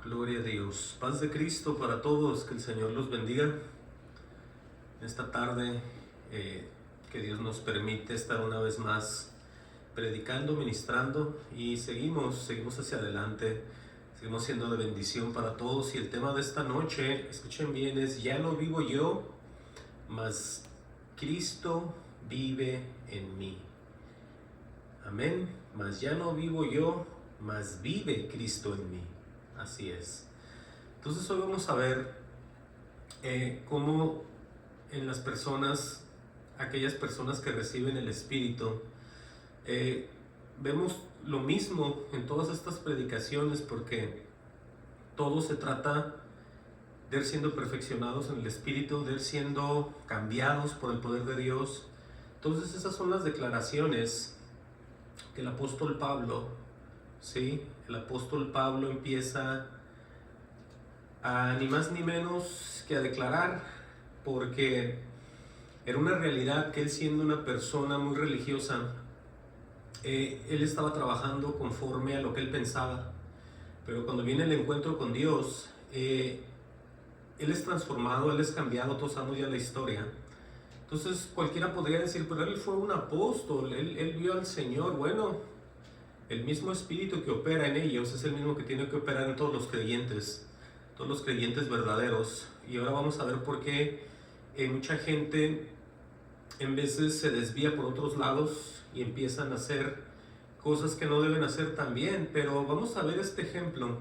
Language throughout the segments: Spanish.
Gloria a Dios. Paz de Cristo para todos. Que el Señor los bendiga. Esta tarde que Dios nos permite estar una vez más predicando, ministrando y seguimos hacia adelante. Seguimos siendo de bendición para todos. Y el tema de esta noche, escuchen bien, es: ya no vivo yo, mas Cristo vive en mí. Amén. Mas ya no vivo yo, mas vive Cristo en mí. Así es. Entonces hoy vamos a ver cómo en las personas, aquellas personas que reciben el Espíritu, vemos lo mismo en todas estas predicaciones, porque todo se trata de ir siendo perfeccionados en el Espíritu, de ir siendo cambiados por el poder de Dios. Entonces esas son las declaraciones que el apóstol Pablo, ¿sí? El apóstol Pablo empieza a ni más ni menos que a declarar, porque era una realidad que él, siendo una persona muy religiosa, él estaba trabajando conforme a lo que él pensaba, pero cuando viene el encuentro con Dios, él es transformado, él es cambiado. Todos sabemos ya la historia. Entonces cualquiera podría decir, pero él fue un apóstol, él vio al Señor. Bueno, el mismo Espíritu que opera en ellos es el mismo que tiene que operar en todos los creyentes verdaderos. Y ahora vamos a ver por qué mucha gente en veces se desvía por otros lados y empiezan a hacer cosas que no deben hacer también. Pero vamos a ver este ejemplo,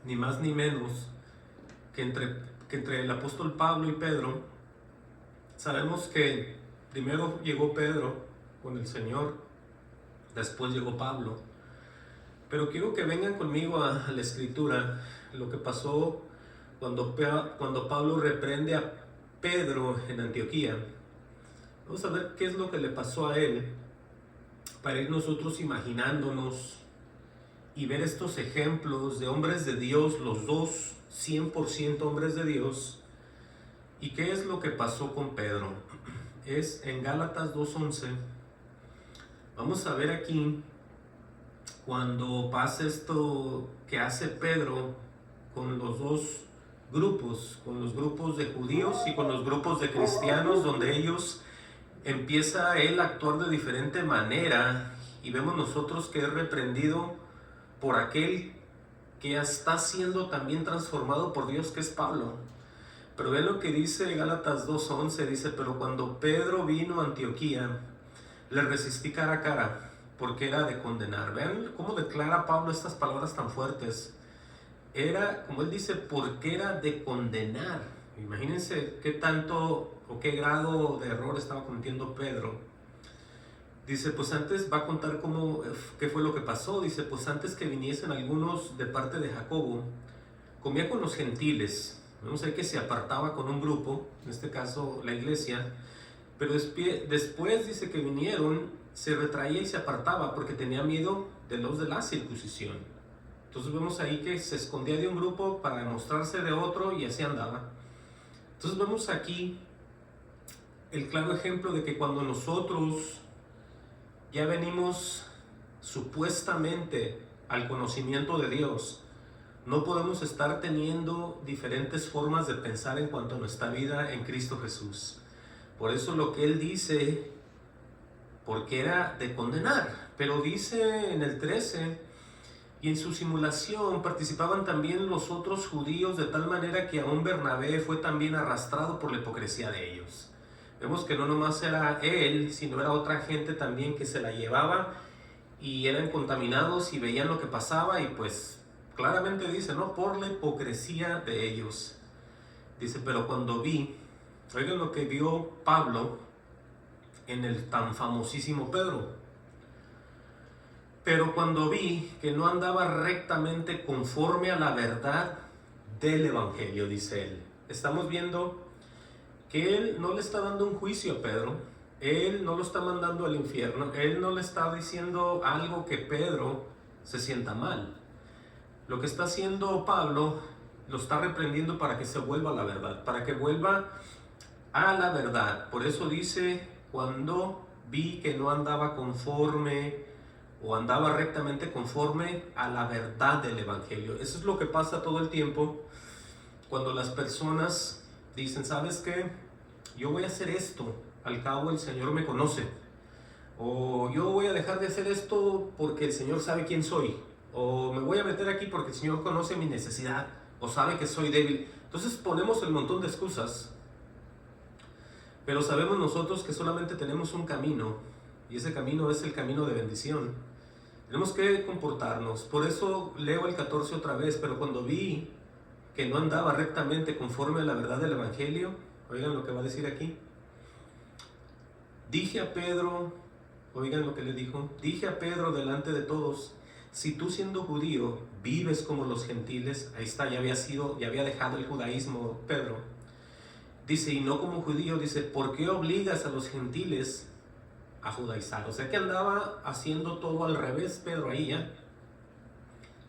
ni más ni menos que entre el apóstol Pablo y Pedro. Sabemos que primero llegó Pedro con el Señor, después llegó Pablo. Pero quiero que vengan conmigo a la Escritura, lo que pasó cuando Pablo reprende a Pedro en Antioquía. Vamos a ver qué es lo que le pasó a él, para ir nosotros imaginándonos y ver estos ejemplos de hombres de Dios, los dos 100% hombres de Dios. ¿Y qué es lo que pasó con Pedro? Es en Gálatas 2:11. Vamos a ver aquí cuando pasa esto que hace Pedro con los dos grupos, con los grupos de judíos y con los grupos de cristianos, donde ellos empieza él a actuar de diferente manera, y vemos nosotros que es reprendido por aquel que está siendo también transformado por Dios, que es Pablo. Pero vean lo que dice Gálatas 2:11, dice: pero cuando Pedro vino a Antioquía, le resistí cara a cara, porque era de condenar. Vean cómo declara Pablo estas palabras tan fuertes. Era, como él dice, porque era de condenar. Imagínense qué tanto o qué grado de error estaba cometiendo Pedro. Dice, pues antes va a contar qué fue lo que pasó. Dice, pues antes que viniesen algunos de parte de Jacobo, comía con los gentiles. Vemos ahí que se apartaba con un grupo, en este caso la iglesia. Pero después dice que vinieron, se retraía y se apartaba porque tenía miedo de los de la circuncisión. Entonces vemos ahí que se escondía de un grupo para mostrarse de otro, y así andaba. Entonces vemos aquí el claro ejemplo de que cuando nosotros ya venimos supuestamente al conocimiento de Dios, no podemos estar teniendo diferentes formas de pensar en cuanto a nuestra vida en Cristo Jesús. Por eso lo que él dice, porque era de condenar. Pero dice en el 13, y en su simulación participaban también los otros judíos, de tal manera que aún Bernabé fue también arrastrado por la hipocresía de ellos. Vemos que no nomás era él, sino era otra gente también que se la llevaba, y eran contaminados y veían lo que pasaba, y pues claramente dice, ¿no? Por la hipocresía de ellos. Dice, pero cuando vi, oigan lo que vio Pablo en el tan famosísimo Pedro. Pero cuando vi que no andaba rectamente conforme a la verdad del Evangelio, dice él. Estamos viendo que él no le está dando un juicio a Pedro. Él no lo está mandando al infierno. Él no le está diciendo algo que Pedro se sienta mal. Lo que está haciendo Pablo, lo está reprendiendo para que se vuelva a la verdad, para que vuelva a la verdad. Por eso dice, cuando vi que no andaba conforme o andaba rectamente conforme a la verdad del Evangelio. Eso es lo que pasa todo el tiempo cuando las personas dicen, ¿sabes qué? Yo voy a hacer esto, al cabo el Señor me conoce. O yo voy a dejar de hacer esto porque el Señor sabe quién soy. O me voy a meter aquí porque el Señor conoce mi necesidad. O sabe que soy débil. Entonces ponemos el montón de excusas. Pero sabemos nosotros que solamente tenemos un camino. Y ese camino es el camino de bendición. Tenemos que comportarnos. Por eso leo el 14 otra vez. Pero cuando vi que no andaba rectamente conforme a la verdad del Evangelio, oigan lo que va a decir aquí. Dije a Pedro, oigan lo que le dijo, dije a Pedro delante de todos, si tú siendo judío vives como los gentiles, ahí está, ya había dejado el judaísmo Pedro, dice, y no como judío, dice, ¿por qué obligas a los gentiles a judaizar? O sea que andaba haciendo todo al revés Pedro ahí ya.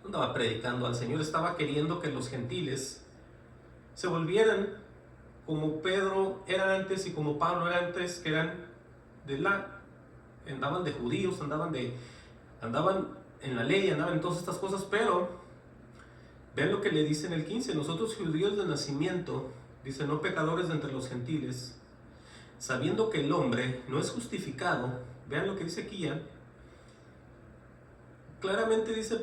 Andaba predicando al Señor, estaba queriendo que los gentiles se volvieran como Pedro era antes y como Pablo era antes, que andaban de judíos, andaban en la ley, andaban en todas estas cosas, pero vean lo que le dice en el 15, nosotros judíos de nacimiento, dice, no pecadores de entre los gentiles, sabiendo que el hombre no es justificado, vean lo que dice aquí ya, claramente dice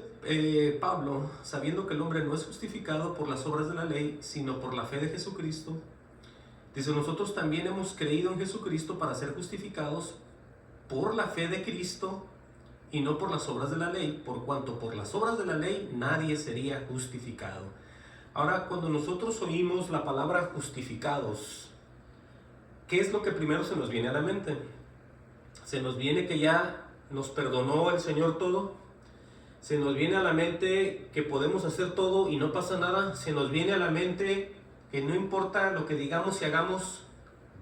Pablo, sabiendo que el hombre no es justificado por las obras de la ley, sino por la fe de Jesucristo. Dice, nosotros también hemos creído en Jesucristo para ser justificados por la fe de Cristo y no por las obras de la ley, por cuanto por las obras de la ley nadie sería justificado. Ahora, cuando nosotros oímos la palabra justificados, ¿qué es lo que primero se nos viene a la mente? Se nos viene que ya nos perdonó el Señor todo. Se nos viene a la mente que podemos hacer todo y no pasa nada. Se nos viene a la mente que no importa lo que digamos y hagamos,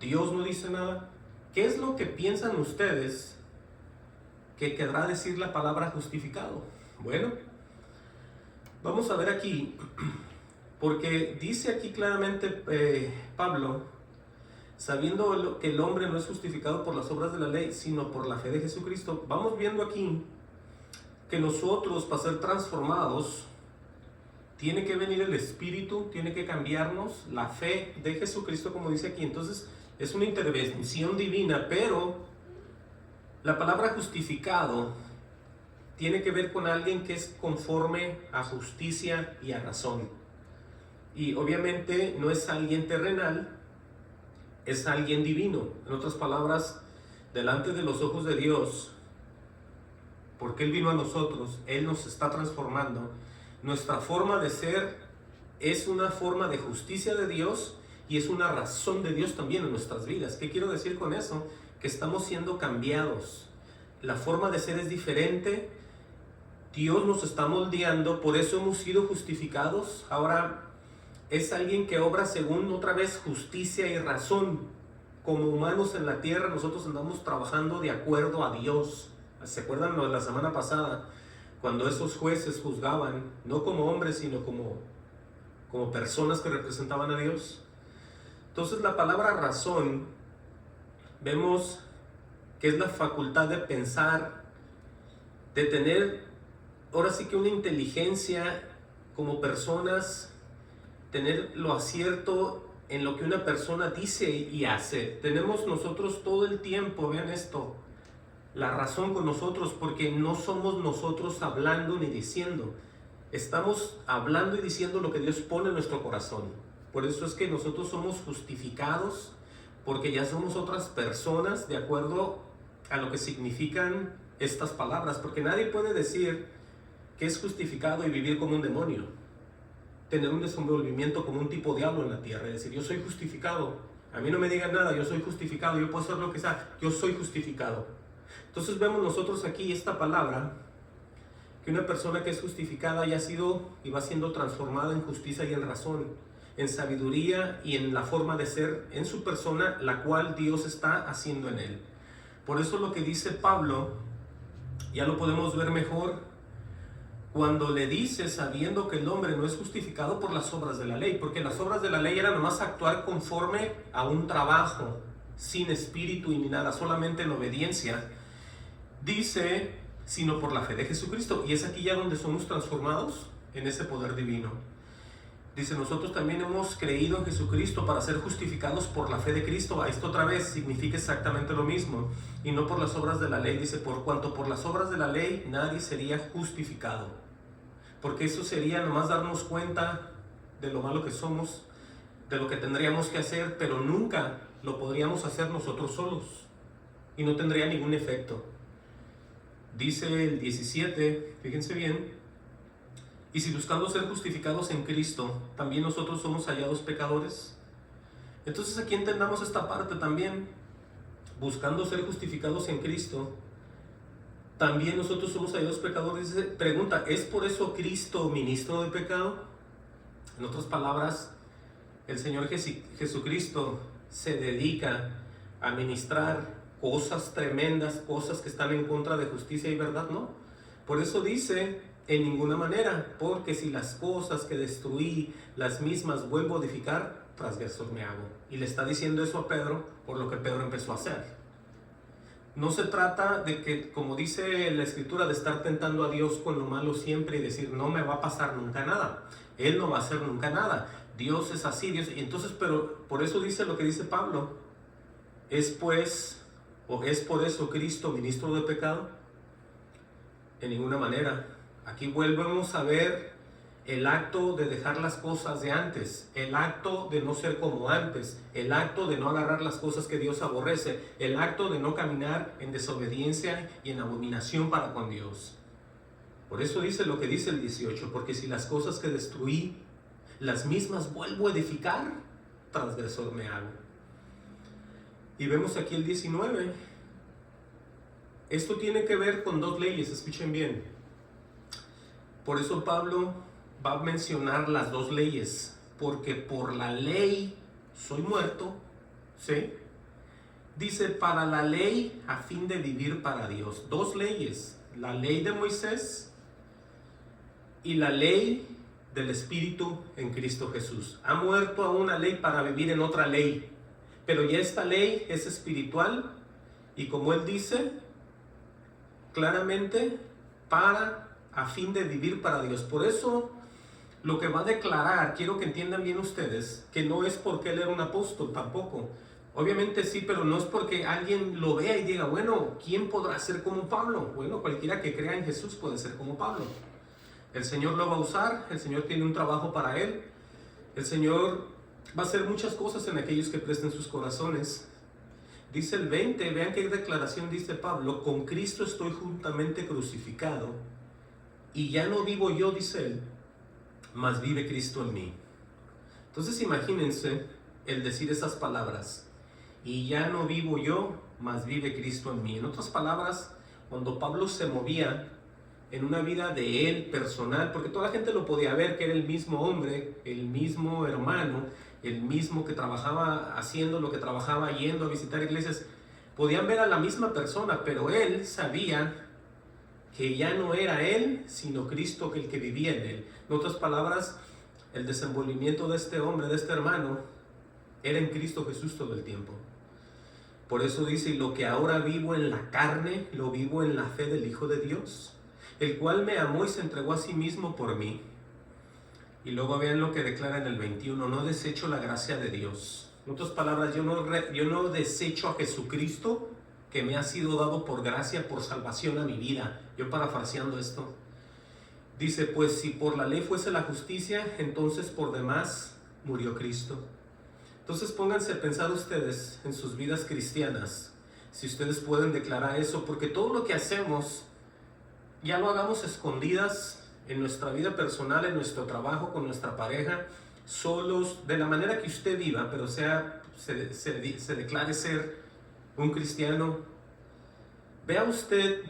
Dios no dice nada. ¿Qué es lo que piensan ustedes que querrá decir la palabra justificado? Bueno, vamos a ver aquí, porque dice aquí claramente Pablo, sabiendo que el hombre no es justificado por las obras de la ley, sino por la fe de Jesucristo. Vamos viendo aquí que nosotros, para ser transformados, tiene que venir el Espíritu, tiene que cambiarnos la fe de Jesucristo, como dice aquí. Entonces es una intervención divina, pero la palabra justificado tiene que ver con alguien que es conforme a justicia y a razón. Y obviamente no es alguien terrenal, es alguien divino. En otras palabras, delante de los ojos de Dios, porque Él vino a nosotros, Él nos está transformando. Nuestra forma de ser es una forma de justicia de Dios y es una razón de Dios también en nuestras vidas. ¿Qué quiero decir con eso? Que estamos siendo cambiados. La forma de ser es diferente. Dios nos está moldeando, por eso hemos sido justificados. Ahora es alguien que obra según otra vez justicia y razón. Como humanos en la tierra nosotros andamos trabajando de acuerdo a Dios. ¿Se acuerdan lo de la semana pasada? Cuando esos jueces juzgaban, no como hombres, sino como personas que representaban a Dios. Entonces la palabra razón, vemos que es la facultad de pensar, de tener, ahora sí que una inteligencia como personas, tener lo acierto en lo que una persona dice y hace. Tenemos nosotros todo el tiempo, vean esto, la razón con nosotros, porque no somos nosotros hablando ni diciendo, estamos hablando y diciendo lo que Dios pone en nuestro corazón. Por eso es que nosotros somos justificados, porque ya somos otras personas de acuerdo a lo que significan estas palabras, porque nadie puede decir que es justificado y vivir como un demonio, tener un desenvolvimiento como un tipo diablo en la tierra, es decir, yo soy justificado, a mí no me digan nada, yo soy justificado, yo puedo hacer lo que sea, yo soy justificado. Entonces vemos nosotros aquí esta palabra, que una persona que es justificada ya ha sido y va siendo transformada en justicia y en razón, en sabiduría y en la forma de ser en su persona, la cual Dios está haciendo en él. Por eso lo que dice Pablo, ya lo podemos ver mejor, cuando le dice, sabiendo que el hombre no es justificado por las obras de la ley, porque las obras de la ley eran nomás actuar conforme a un trabajo, sin espíritu y ni nada, solamente en obediencia. Dice, sino por la fe de Jesucristo. Y es aquí ya donde somos transformados en ese poder divino. Dice, nosotros también hemos creído en Jesucristo para ser justificados por la fe de Cristo. Esto otra vez significa exactamente lo mismo, y no por las obras de la ley. Dice, por cuanto por las obras de la ley nadie sería justificado. Porque eso sería nomás darnos cuenta de lo malo que somos, de lo que tendríamos que hacer, pero nunca lo podríamos hacer nosotros solos. Y no tendría ningún efecto. Dice el 17, fíjense bien. Y si buscando ser justificados en Cristo, también nosotros somos hallados pecadores. Entonces aquí entendamos esta parte también. Buscando ser justificados en Cristo, también nosotros somos hallados pecadores. Pregunta, ¿es por eso Cristo ministro de pecado? En otras palabras, el Señor Jesucristo se dedica a ministrar cosas tremendas, cosas que están en contra de justicia y verdad, ¿no? Por eso dice, en ninguna manera, porque si las cosas que destruí, las mismas vuelvo a edificar, transgresor me hago. Y le está diciendo eso a Pedro, por lo que Pedro empezó a hacer. No se trata de que, como dice la Escritura, de estar tentando a Dios con lo malo siempre y decir, no me va a pasar nunca nada. Él no va a hacer nunca nada. Dios es así, Dios. Y entonces, pero por eso dice lo que dice Pablo. ¿Es pues, o es por eso Cristo ministro de pecado? En ninguna manera. Aquí volvemos a ver el acto de dejar las cosas de antes, el acto de no ser como antes, el acto de no agarrar las cosas que Dios aborrece, el acto de no caminar en desobediencia y en abominación para con Dios. Por eso dice lo que dice el 18, porque si las cosas que destruí, las mismas vuelvo a edificar, transgresor me hago. Y vemos aquí el 19. Esto tiene que ver con dos leyes, escuchen bien. Por eso Pablo va a mencionar las dos leyes, porque por la ley soy muerto, ¿sí? Dice, para la ley a fin de vivir para Dios. Dos leyes, la ley de Moisés y la ley del Espíritu en Cristo Jesús. Ha muerto a una ley para vivir en otra ley, pero ya esta ley es espiritual y como él dice claramente, a fin de vivir para Dios. Por eso lo que va a declarar, quiero que entiendan bien ustedes, que no es porque él era un apóstol tampoco. Obviamente sí, pero no es porque alguien lo vea y diga, bueno, ¿quién podrá ser como Pablo? Bueno, cualquiera que crea en Jesús puede ser como Pablo. El Señor lo va a usar, el Señor tiene un trabajo para él, el Señor va a hacer muchas cosas en aquellos que presten sus corazones. Dice el 20, vean qué declaración dice Pablo, con Cristo estoy juntamente crucificado, y ya no vivo yo, dice él, mas vive Cristo en mí. Entonces imagínense el decir esas palabras, y ya no vivo yo, mas vive Cristo en mí. En otras palabras, cuando Pablo se movía en una vida de él personal, porque toda la gente lo podía ver, que era el mismo hombre, el mismo hermano, el mismo que trabajaba haciendo lo que trabajaba, yendo a visitar iglesias, podían ver a la misma persona, pero él sabía que ya no era él, sino Cristo el que vivía en él. En otras palabras, el desenvolvimiento de este hombre, de este hermano, era en Cristo Jesús todo el tiempo. Por eso dice, y lo que ahora vivo en la carne, lo vivo en la fe del Hijo de Dios, el cual me amó y se entregó a sí mismo por mí. Y luego vean lo que declara en el 21, no desecho la gracia de Dios. En otras palabras, yo no desecho a Jesucristo, que me ha sido dado por gracia, por salvación a mi vida. Yo parafraseando esto, dice, pues si por la ley fuese la justicia, entonces por demás murió Cristo. Entonces pónganse a pensar ustedes en sus vidas cristianas, si ustedes pueden declarar eso, porque todo lo que hacemos, ya lo hagamos escondidas en nuestra vida personal, en nuestro trabajo, con nuestra pareja, solos, de la manera que usted viva, pero se declare ser un cristiano. Vea usted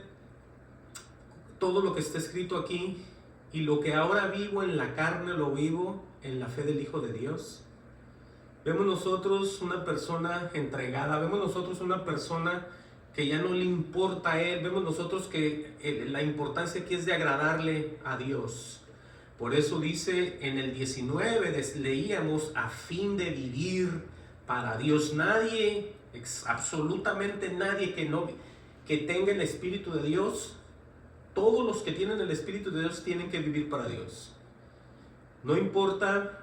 todo lo que está escrito aquí, y lo que ahora vivo en la carne, lo vivo en la fe del Hijo de Dios. Vemos nosotros una persona entregada, vemos nosotros una persona que ya no le importa a él, vemos nosotros que la importancia que es de agradarle a Dios. Por eso dice en el 19, leíamos, a fin de vivir para Dios. Nadie, absolutamente nadie que tenga el Espíritu de Dios, Todos los que tienen el Espíritu de Dios tienen que vivir para Dios. No importa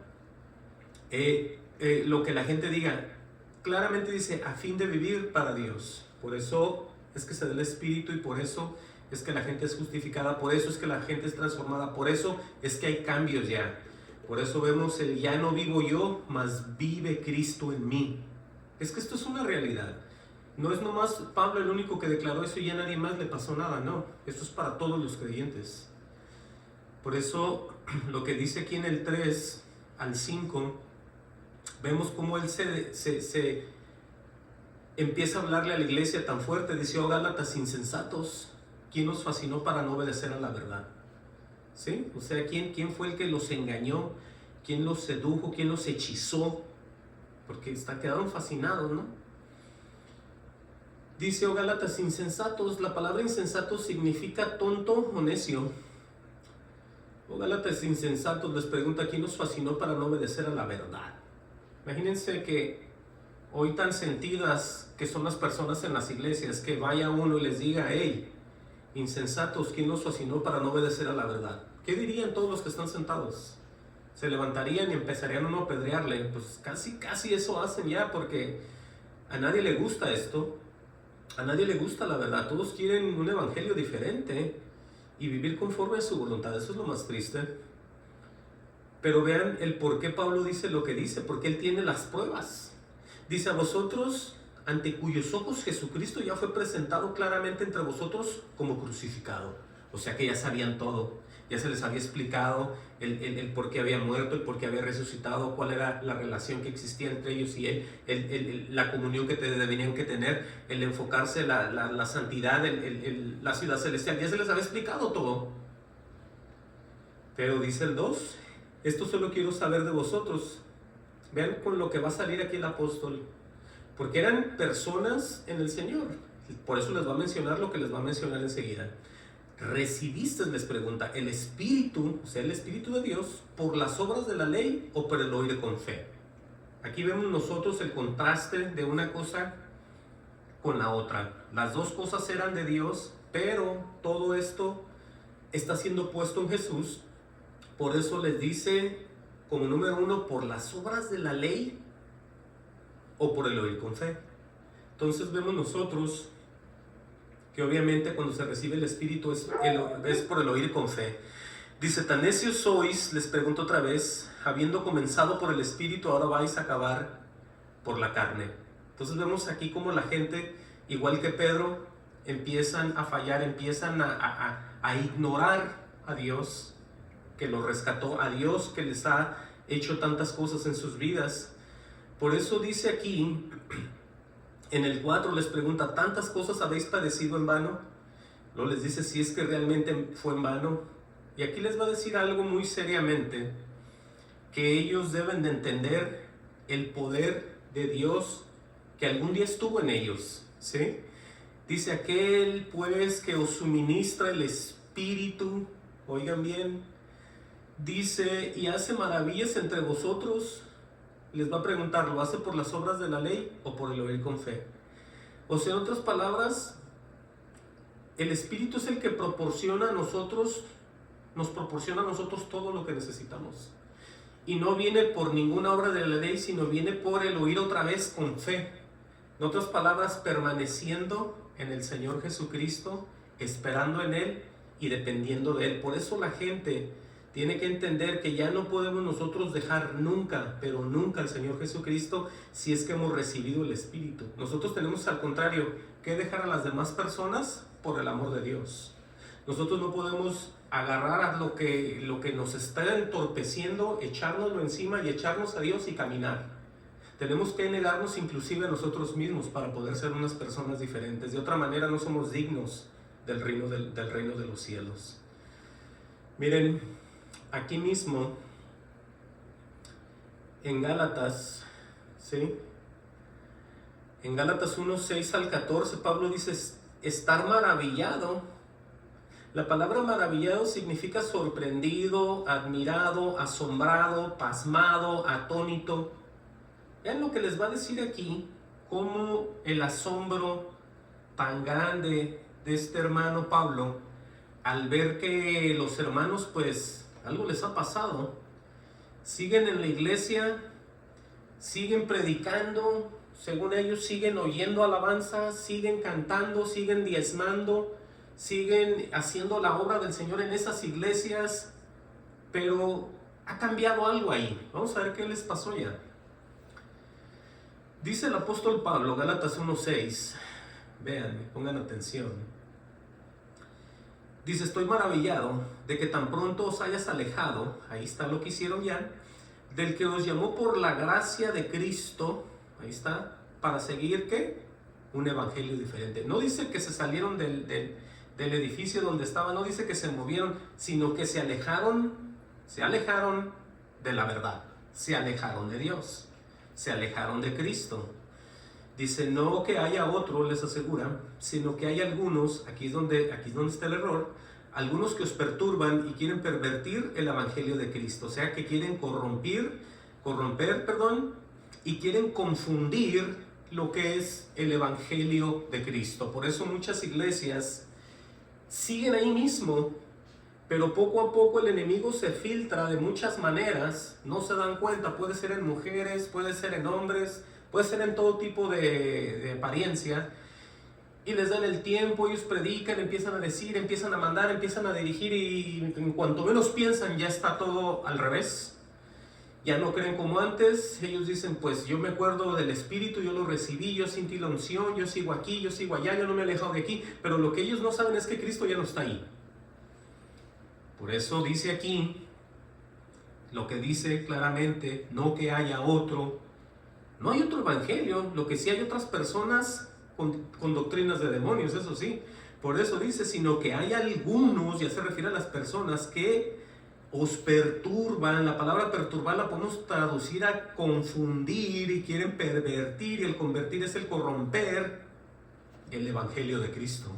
lo que la gente diga. Claramente dice, a fin de vivir para Dios. Por eso es que se da el Espíritu y por eso es que la gente es justificada, por eso es que la gente es transformada, por eso es que hay cambios ya. Por eso vemos el ya no vivo yo, mas vive Cristo en mí. Es que esto es una realidad. No es nomás Pablo el único que declaró eso y ya nadie más le pasó nada, no. Esto es para todos los creyentes. Por eso lo que dice aquí en el 3 al 5, vemos cómo él se empieza a hablarle a la iglesia tan fuerte. Dice, oh Gálatas insensatos, ¿quién nos fascinó para no obedecer a la verdad? ¿Sí? O sea, ¿quién fue el que los engañó? ¿Quién los sedujo? ¿Quién los hechizó? Porque quedaron fascinados, ¿no? Dice, oh Gálatas insensatos. La palabra insensato significa tonto o necio. Oh Gálatas insensatos, les pregunta, ¿quién nos fascinó para no obedecer a la verdad? Imagínense que hoy tan sentidas que son las personas en las iglesias, que vaya uno y les diga, hey, insensatos, ¿quién nos fascinó para no obedecer a la verdad? ¿Qué dirían todos los que están sentados? Se levantarían y empezarían uno a apedrearle. Pues casi eso hacen ya, porque a nadie le gusta esto. A nadie le gusta la verdad. Todos quieren un evangelio diferente y vivir conforme a su voluntad. Eso es lo más triste. Pero vean el por qué Pablo dice lo que dice, porque él tiene las pruebas. Dice, a vosotros, ante cuyos ojos Jesucristo ya fue presentado claramente entre vosotros como crucificado. O sea que ya sabían todo, ya se les había explicado el por qué había muerto, el por qué había resucitado, cuál era la relación que existía entre ellos y él, la comunión que deberían que tener, el enfocarse, la santidad, la ciudad celestial, ya se les había explicado todo. Pero dice el 2, esto solo quiero saber de vosotros. Vean con lo que va a salir aquí el apóstol, porque eran personas en el Señor. Por eso les va a mencionar lo que les va a mencionar enseguida. ¿Recibiste, les pregunta, el Espíritu, o sea, el Espíritu de Dios, por las obras de la ley o por el oír con fe? Aquí vemos nosotros el contraste de una cosa con la otra. Las dos cosas eran de Dios, pero todo esto está siendo puesto en Jesús. Por eso les dice, como número 1, por las obras de la ley o por el oír con fe. Entonces vemos nosotros que obviamente cuando se recibe el Espíritu es por el oír con fe. Dice, tan necios sois, les pregunto otra vez, habiendo comenzado por el Espíritu, ahora vais a acabar por la carne. Entonces vemos aquí como la gente, igual que Pedro, empiezan a fallar, empiezan a ignorar a Dios, que los rescató, a Dios que les ha hecho tantas cosas en sus vidas. Por eso dice aquí, en el 4 les pregunta, ¿tantas cosas habéis padecido en vano? Luego les dice si es que realmente fue en vano. Y aquí les va a decir algo muy seriamente, que ellos deben de entender el poder de Dios que algún día estuvo en ellos, ¿sí? Dice, aquel pues que os suministra el Espíritu, oigan bien, dice, y hace maravillas entre vosotros. Les va a preguntar, ¿lo hace por las obras de la ley o por el oír con fe? O sea, en otras palabras, el Espíritu es el que proporciona a nosotros, nos proporciona a nosotros todo lo que necesitamos. Y no viene por ninguna obra de la ley, sino viene por el oír otra vez con fe. En otras palabras, permaneciendo en el Señor Jesucristo, esperando en Él y dependiendo de Él. Por eso la gente tiene que entender que ya no podemos nosotros dejar nunca, pero nunca al Señor Jesucristo si es que hemos recibido el Espíritu. Nosotros tenemos al contrario que dejar a las demás personas por el amor de Dios. Nosotros no podemos agarrar a lo que nos está entorpeciendo, echárnoslo encima y echarnos a Dios y caminar. Tenemos que negarnos inclusive a nosotros mismos para poder ser unas personas diferentes. De otra manera no somos dignos del reino de los cielos. Miren, aquí mismo, en Gálatas, ¿sí? En Gálatas 1, 6 al 14, Pablo dice, estar maravillado. La palabra maravillado significa sorprendido, admirado, asombrado, pasmado, atónito. Vean lo que les va a decir aquí, cómo el asombro tan grande de este hermano Pablo al ver que los hermanos pues algo les ha pasado, siguen en la iglesia, siguen predicando, según ellos siguen oyendo alabanza, siguen cantando, siguen diezmando, siguen haciendo la obra del Señor en esas iglesias, pero ha cambiado algo ahí. Vamos a ver qué les pasó ya. Dice el apóstol Pablo, Gálatas 1:6, vean, pongan atención. Dice, estoy maravillado de que tan pronto os hayas alejado, ahí está lo que hicieron ya, del que os llamó por la gracia de Cristo, ahí está, para seguir, ¿qué? Un evangelio diferente. No dice que se salieron del edificio donde estaban, no dice que se movieron, sino que se alejaron de la verdad, se alejaron de Dios, se alejaron de Cristo. Dice, no que haya otro, les asegura, sino que hay algunos, aquí es donde está el error, algunos que os perturban y quieren pervertir el evangelio de Cristo, o sea que quieren corromper, y quieren confundir lo que es el evangelio de Cristo. Por eso muchas iglesias siguen ahí mismo, pero poco a poco el enemigo se filtra de muchas maneras, no se dan cuenta, puede ser en mujeres, puede ser en hombres, puede ser en todo tipo de apariencia, y les dan el tiempo, ellos predican, empiezan a decir, empiezan a mandar, empiezan a dirigir, y en cuanto menos piensan ya está todo al revés. Ya no creen como antes, ellos dicen, pues yo me acuerdo del Espíritu, yo lo recibí, yo sentí la unción, yo sigo aquí, yo sigo allá, yo no me he alejado de aquí, pero lo que ellos no saben es que Cristo ya no está ahí. Por eso dice aquí, lo que dice claramente, no que haya otro, no hay otro evangelio, lo que sí hay otras personas con doctrinas de demonios, eso sí. Por eso dice, sino que hay algunos, ya se refiere a las personas que os perturban. La palabra perturbar la podemos traducir a confundir y quieren pervertir, y el convertir es el corromper el evangelio de Cristo.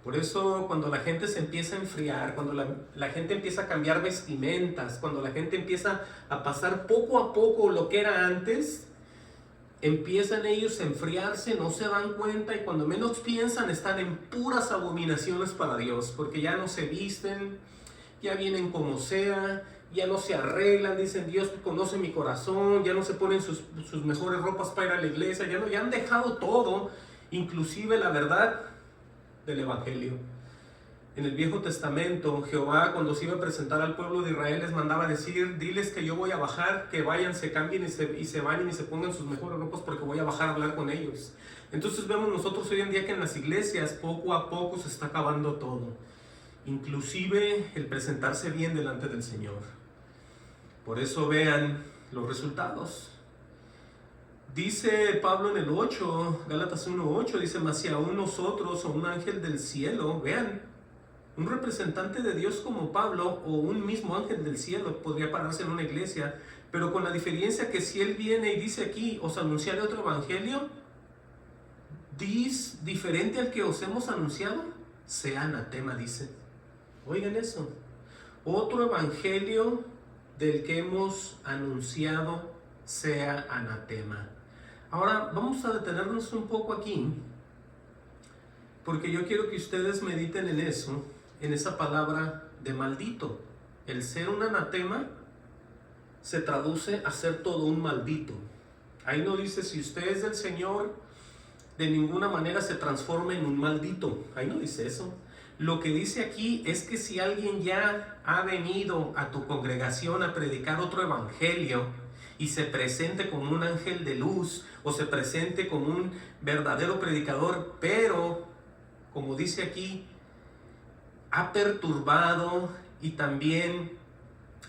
Por eso cuando la gente se empieza a enfriar, cuando la gente empieza a cambiar vestimentas, cuando la gente empieza a pasar poco a poco lo que era antes, empiezan ellos a enfriarse, no se dan cuenta, y cuando menos piensan están en puras abominaciones para Dios, porque ya no se visten, ya vienen como sea, ya no se arreglan, dicen Dios conoce mi corazón, ya no se ponen sus mejores ropas para ir a la iglesia, ya han dejado todo, inclusive la verdad del evangelio. En el Viejo Testamento, Jehová cuando se iba a presentar al pueblo de Israel les mandaba decir, diles que yo voy a bajar, que vayan, se cambien y se bañen y se pongan sus mejores ropas porque voy a bajar a hablar con ellos. Entonces vemos nosotros hoy en día que en las iglesias poco a poco se está acabando todo, inclusive el presentarse bien delante del Señor. Por eso vean los resultados. Dice Pablo en el 8, Gálatas 1:8, dice, mas si aún nosotros o un ángel del cielo, vean, un representante de Dios como Pablo o un mismo ángel del cielo podría pararse en una iglesia, pero con la diferencia que si él viene y dice aquí, os anunciaré otro evangelio, diferente al que os hemos anunciado, sea anatema, dice. Oigan eso, otro evangelio del que hemos anunciado sea anatema. Ahora vamos a detenernos un poco aquí, porque yo quiero que ustedes mediten en eso, en esa palabra de maldito. El ser un anatema se traduce a ser todo un maldito. Ahí no dice si usted es del Señor, de ninguna manera se transforma en un maldito. Ahí no dice eso. Lo que dice aquí es que si alguien ya ha venido a tu congregación a predicar otro evangelio y se presente como un ángel de luz o se presente como un verdadero predicador, pero como dice aquí, ha perturbado y también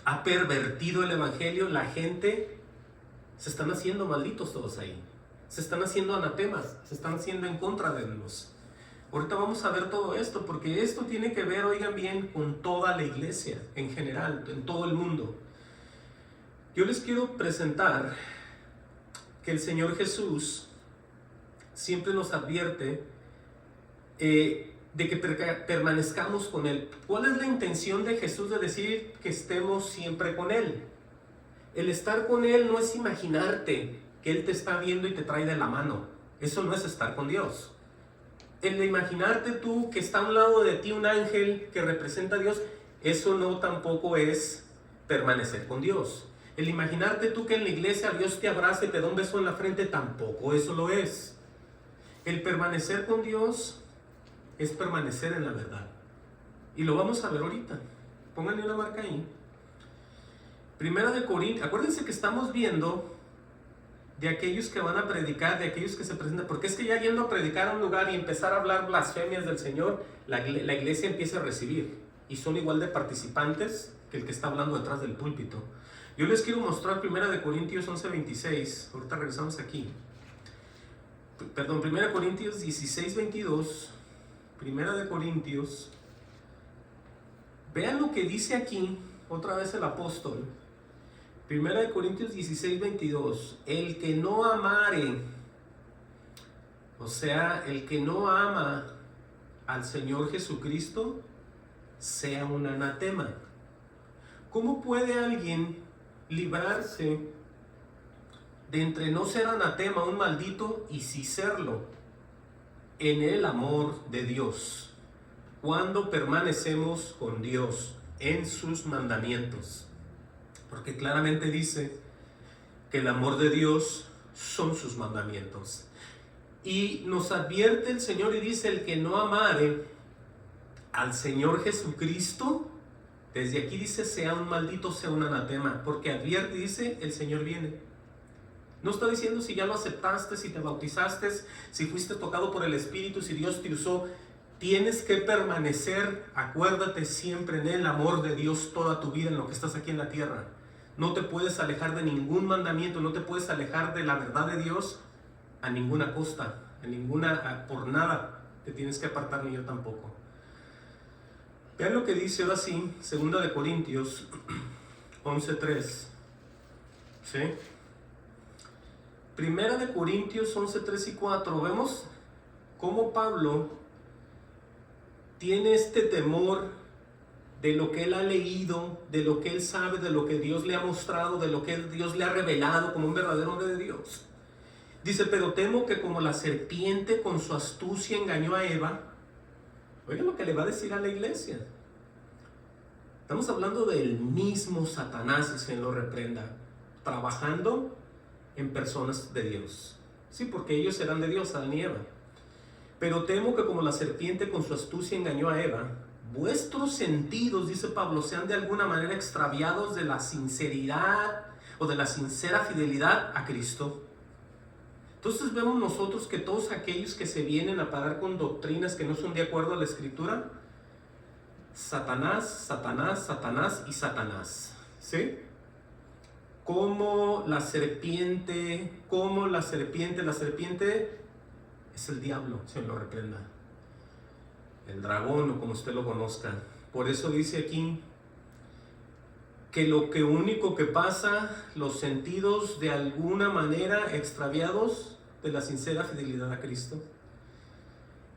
ha pervertido el evangelio, la gente se están haciendo malditos todos ahí, se están haciendo anatemas, se están haciendo en contra de Dios. Ahorita vamos a ver todo esto, porque esto tiene que ver, oigan bien, con toda la iglesia en general, en todo el mundo. Yo les quiero presentar que el Señor Jesús siempre nos advierte de que permanezcamos con Él. ¿Cuál es la intención de Jesús de decir que estemos siempre con Él? El estar con Él no es imaginarte que Él te está viendo y te trae de la mano. Eso no es estar con Dios. El de imaginarte tú que está a un lado de ti un ángel que representa a Dios, eso no tampoco es permanecer con Dios. El imaginarte tú que en la iglesia Dios te abraza y te da un beso en la frente, tampoco eso lo es. El permanecer con Dios es permanecer en la verdad. Y lo vamos a ver ahorita. Pónganle una marca ahí. Primera de Corintios, acuérdense que estamos viendo de aquellos que van a predicar, de aquellos que se presentan, porque es que ya yendo a predicar a un lugar y empezar a hablar blasfemias del Señor, la iglesia empieza a recibir, y son igual de participantes que el que está hablando detrás del púlpito. Yo les quiero mostrar Primera de Corintios 11:26, ahorita regresamos aquí. Perdón, Primera de Corintios 16:22, Primera de Corintios, vean lo que dice aquí, otra vez el apóstol. Primera de Corintios 16:22, el que no amare, o sea, el que no ama al Señor Jesucristo, sea un anatema. ¿Cómo puede alguien librarse de entre no ser anatema, un maldito, y sí serlo? En el amor de Dios, cuando permanecemos con Dios en sus mandamientos. Porque claramente dice que el amor de Dios son sus mandamientos. Y nos advierte el Señor y dice, el que no amare al Señor Jesucristo, desde aquí dice, sea un maldito, sea un anatema. Porque advierte y dice, el Señor viene. No está diciendo si ya lo aceptaste, si te bautizaste, si fuiste tocado por el Espíritu, si Dios te usó. Tienes que permanecer, acuérdate siempre en el amor de Dios toda tu vida en lo que estás aquí en la tierra. No te puedes alejar de ningún mandamiento, no te puedes alejar de la verdad de Dios a ninguna costa, por nada te tienes que apartar, ni yo tampoco. Vean lo que dice ahora sí, 2 de Corintios 11:3. ¿Sí? Primera de Corintios 11:3 y 4. Vemos cómo Pablo tiene este temor de lo que él ha leído, de lo que él sabe, de lo que Dios le ha mostrado, de lo que Dios le ha revelado como un verdadero hombre de Dios. Dice, pero temo que como la serpiente con su astucia engañó a Eva. Oigan lo que le va a decir a la iglesia. Estamos hablando del mismo Satanás, y se lo reprenda, trabajando en personas de Dios. Sí, porque ellos eran de Dios, Adán y Eva. Pero temo que como la serpiente con su astucia engañó a Eva, vuestros sentidos, dice Pablo, sean de alguna manera extraviados de la sinceridad o de la sincera fidelidad a Cristo. Entonces vemos nosotros que todos aquellos que se vienen a parar con doctrinas que no son de acuerdo a la Escritura, Satanás, Satanás, Satanás y Satanás. ¿Sí? Como la serpiente es el diablo, se lo reprenda. El dragón, o como usted lo conozca. Por eso dice aquí que lo único que pasa, los sentidos de alguna manera extraviados de la sincera fidelidad a Cristo.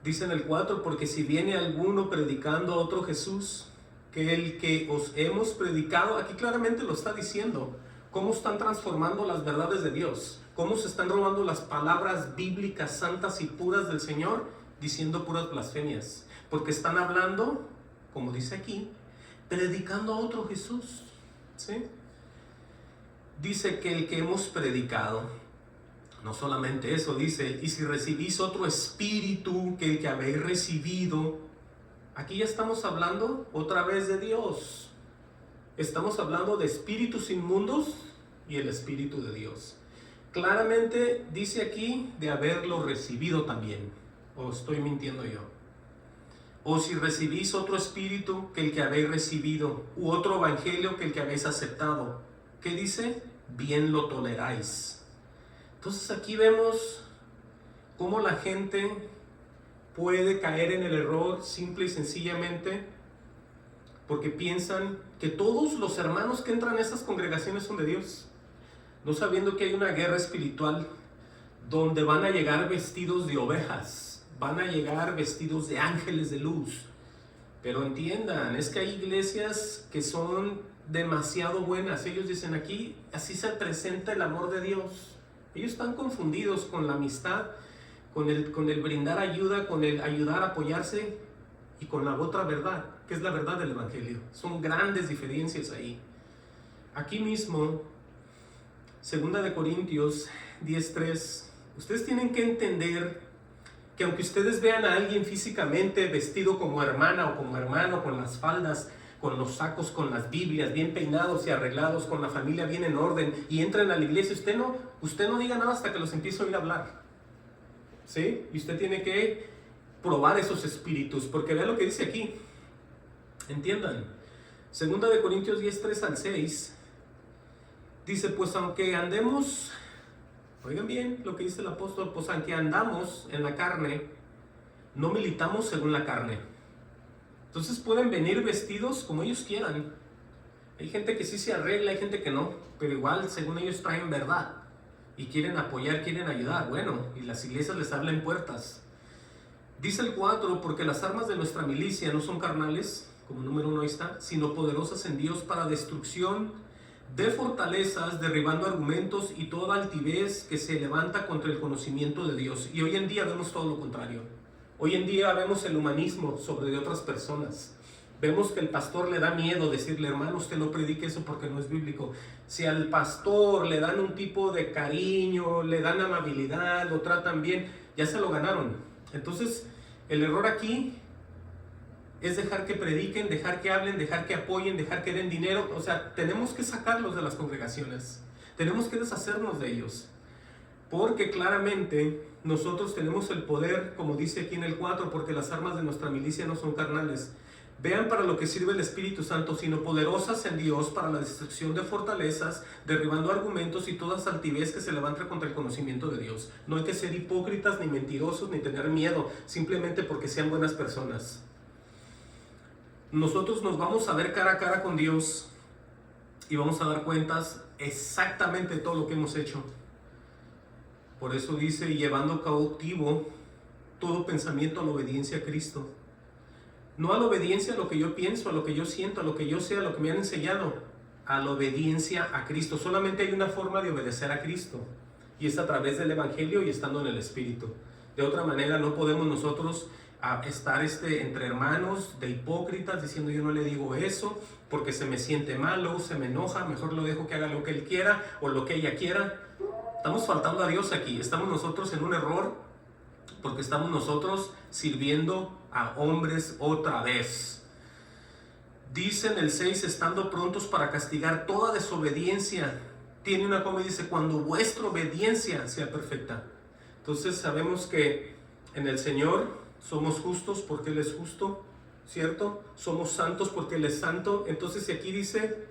Dice en el 4, porque si viene alguno predicando a otro Jesús, que el que os hemos predicado, aquí claramente lo está diciendo, cómo están transformando las verdades de Dios, cómo se están robando las palabras bíblicas santas y puras del Señor, diciendo puras blasfemias, porque están hablando, como dice aquí, predicando a otro Jesús. ¿Sí? Dice que el que hemos predicado, no solamente eso, dice, y si recibís otro espíritu que el que habéis recibido, aquí ya estamos hablando otra vez de Dios. Estamos hablando de espíritus inmundos y el Espíritu de Dios. Claramente dice aquí de haberlo recibido también. ¿O estoy mintiendo yo? O si recibís otro espíritu que el que habéis recibido, u otro evangelio que el que habéis aceptado. ¿Qué dice? Bien lo toleráis. Entonces aquí vemos cómo la gente puede caer en el error simple y sencillamente porque piensan que todos los hermanos que entran a estas congregaciones son de Dios, no sabiendo que hay una guerra espiritual donde van a llegar vestidos de ovejas, van a llegar vestidos de ángeles de luz. Pero entiendan, es que hay iglesias que son demasiado buenas. Ellos dicen aquí, así se presenta el amor de Dios. Ellos están confundidos con la amistad con el brindar ayuda, con el ayudar a apoyarse y con la otra verdad, que es la verdad del Evangelio. Son grandes diferencias ahí. Aquí mismo, 2 Corintios 10:3, ustedes tienen que entender que aunque ustedes vean a alguien físicamente vestido como hermana o como hermano, con las faldas, con los sacos, con las Biblias, bien peinados y arreglados, con la familia bien en orden, y entran a la iglesia, usted no diga nada hasta que los empiece a oír hablar. ¿Sí? Y usted tiene que probar esos espíritus, porque vea lo que dice aquí. Entiendan. 2 Corintios 10:3-6 dice, pues aunque andemos, oigan bien lo que dice el apóstol, pues aunque andamos en la carne, no militamos según la carne. Entonces pueden venir vestidos como ellos quieran. Hay gente que sí se arregla, hay gente que no, pero igual según ellos traen verdad y quieren apoyar, quieren ayudar. Bueno, y las iglesias les abren puertas. Dice el 4, porque las armas de nuestra milicia no son carnales, como número 1 ahí está, sino poderosas en Dios para destrucción de fortalezas, derribando argumentos y toda altivez que se levanta contra el conocimiento de Dios. Y hoy en día vemos todo lo contrario. Hoy en día vemos el humanismo sobre de otras personas. Vemos que el pastor le da miedo decirle, hermano, usted no predique eso porque no es bíblico. Si al pastor le dan un tipo de cariño, le dan amabilidad, lo tratan bien, ya se lo ganaron. Entonces, el error aquí es dejar que prediquen, dejar que hablen, dejar que apoyen, dejar que den dinero. O sea, tenemos que sacarlos de las congregaciones. Tenemos que deshacernos de ellos. Porque claramente nosotros tenemos el poder, como dice aquí en el 4, porque las armas de nuestra milicia no son carnales. Vean para lo que sirve el Espíritu Santo, sino poderosas en Dios para la destrucción de fortalezas, derribando argumentos y toda altivez que se levanta contra el conocimiento de Dios. No hay que ser hipócritas, ni mentirosos, ni tener miedo, simplemente porque sean buenas personas. Nosotros nos vamos a ver cara a cara con Dios y vamos a dar cuentas exactamente de todo lo que hemos hecho. Por eso dice, llevando cautivo todo pensamiento a la obediencia a Cristo. No a la obediencia a lo que yo pienso, a lo que yo siento, a lo que yo sé, a lo que me han enseñado. A la obediencia a Cristo. Solamente hay una forma de obedecer a Cristo. Y es a través del Evangelio y estando en el Espíritu. De otra manera no podemos nosotros estar entre hermanos de hipócritas diciendo yo no le digo eso porque se me siente mal, luego se me enoja, mejor lo dejo que haga lo que él quiera o lo que ella quiera. Estamos faltando a Dios aquí, estamos nosotros en un error porque estamos nosotros sirviendo a hombres otra vez. Dice en el 6, estando prontos para castigar toda desobediencia. Tiene una coma y dice, cuando vuestra obediencia sea perfecta. Entonces sabemos que en el Señor somos justos porque Él es justo, ¿cierto? Somos santos porque Él es santo. Entonces si aquí dice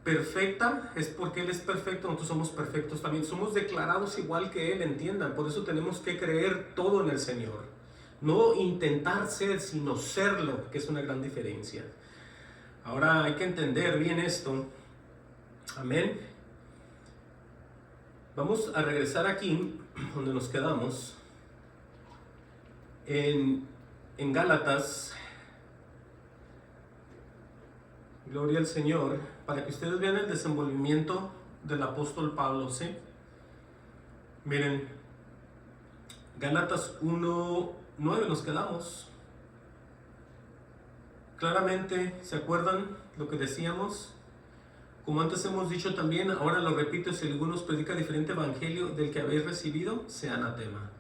perfecta, es porque Él es perfecto, nosotros somos perfectos también. Somos declarados igual que Él, entiendan. Por eso tenemos que creer todo en el Señor. No intentar ser, sino serlo, que es una gran diferencia. Ahora hay que entender bien esto. Amén. Vamos a regresar aquí, donde nos quedamos, en Gálatas. Gloria al Señor, para que ustedes vean el desenvolvimiento del apóstol Pablo, ¿sí? Miren, Gálatas 1:9 nos quedamos. Claramente, ¿se acuerdan lo que decíamos? Como antes hemos dicho también, ahora lo repito, si alguno os predica diferente evangelio del que habéis recibido, sea anatema.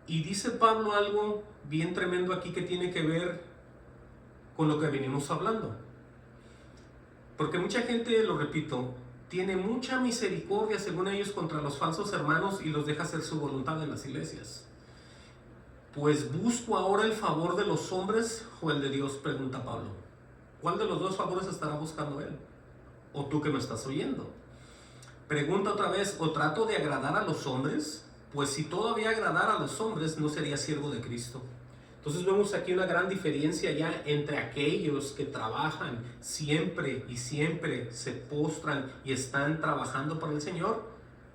Y dice Pablo algo bien tremendo aquí que tiene que ver con lo que venimos hablando. Porque mucha gente, lo repito, tiene mucha misericordia según ellos contra los falsos hermanos y los deja hacer su voluntad en las iglesias. Pues busco ahora el favor de los hombres o el de Dios, pregunta Pablo. ¿Cuál de los dos favores estará buscando él? ¿O tú que me estás oyendo? Pregunta otra vez, ¿o trato de agradar a los hombres? Pues si todavía agradara a los hombres, no sería siervo de Cristo. Entonces vemos aquí una gran diferencia ya entre aquellos que trabajan siempre y siempre se postran y están trabajando para el Señor,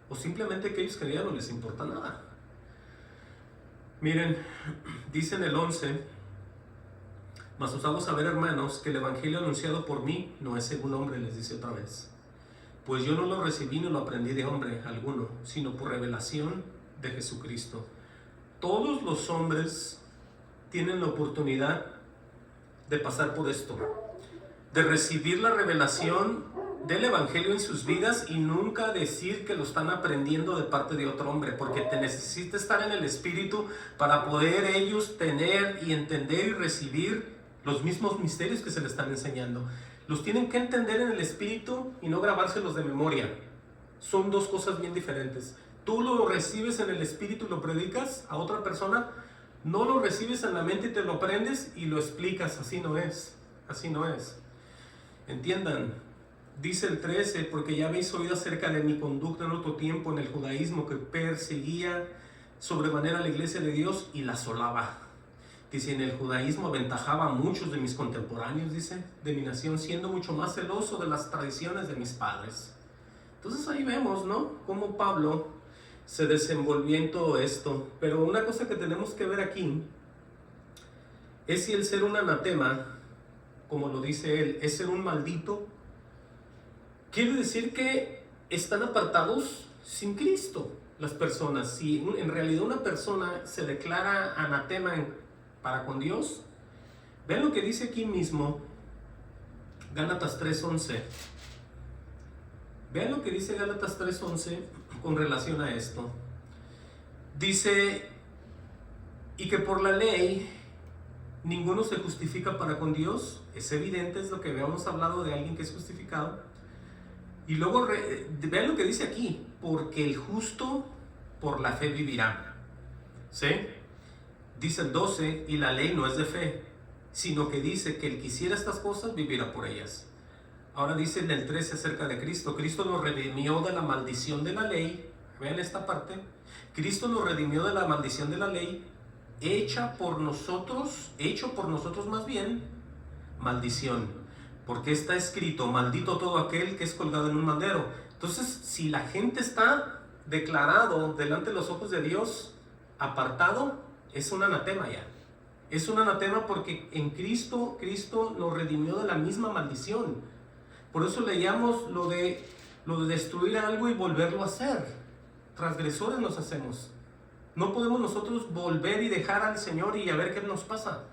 o simplemente aquellos que ya no les importa nada. Miren, dice en el 11, mas os hago saber, hermanos, que el evangelio anunciado por mí no es según hombre, les dice otra vez. Pues yo no lo recibí ni lo aprendí de hombre alguno, sino por revelación de Jesucristo. Todos los hombres tienen la oportunidad de pasar por esto, de recibir la revelación del Evangelio en sus vidas y nunca decir que lo están aprendiendo de parte de otro hombre, porque te necesita estar en el Espíritu para poder ellos tener y entender y recibir los mismos misterios que se les están enseñando. Los tienen que entender en el Espíritu y no grabárselos de memoria. Son dos cosas bien diferentes. Tú lo recibes en el Espíritu y lo predicas a otra persona, no lo recibes en la mente y te lo aprendes y lo explicas. Así no es, así no es. Entiendan, dice el 13, porque ya habéis oído acerca de mi conducta en otro tiempo en el judaísmo, que perseguía sobremanera a la iglesia de Dios y la asolaba. Dice, en el judaísmo aventajaba a muchos de mis contemporáneos, dice, de mi nación, siendo mucho más celoso de las tradiciones de mis padres. Entonces ahí vemos, ¿no?, cómo Pablo se desenvolvió en todo esto. Pero una cosa que tenemos que ver aquí es si el ser un anatema, como lo dice él, es ser un maldito. Quiere decir que están apartados sin Cristo las personas. Si en realidad una persona se declara anatema para con Dios, vean lo que dice aquí mismo Gálatas 3:11. Vean lo que dice Gálatas 3:11 con relación a esto. Dice, y que por la ley ninguno se justifica para con Dios. Es evidente, es lo que habíamos hablado de alguien que es justificado. Y luego vean lo que dice aquí, porque el justo por la fe vivirá. ¿Sí? Dice el 12, y la ley no es de fe, sino que dice que el que hiciera estas cosas vivirá por ellas. Ahora dice en el 13 acerca de Cristo. Cristo nos redimió de la maldición de la ley. Vean esta parte. Cristo nos redimió de la maldición de la ley, hecho por nosotros más bien, maldición. Porque está escrito, maldito todo aquel que es colgado en un madero. Entonces, si la gente está declarado delante de los ojos de Dios, apartado, es un anatema ya. Es un anatema porque en Cristo nos redimió de la misma maldición. Por eso leíamos lo de destruir algo y volverlo a hacer. Transgresores nos hacemos. No podemos nosotros volver y dejar al Señor y a ver qué nos pasa.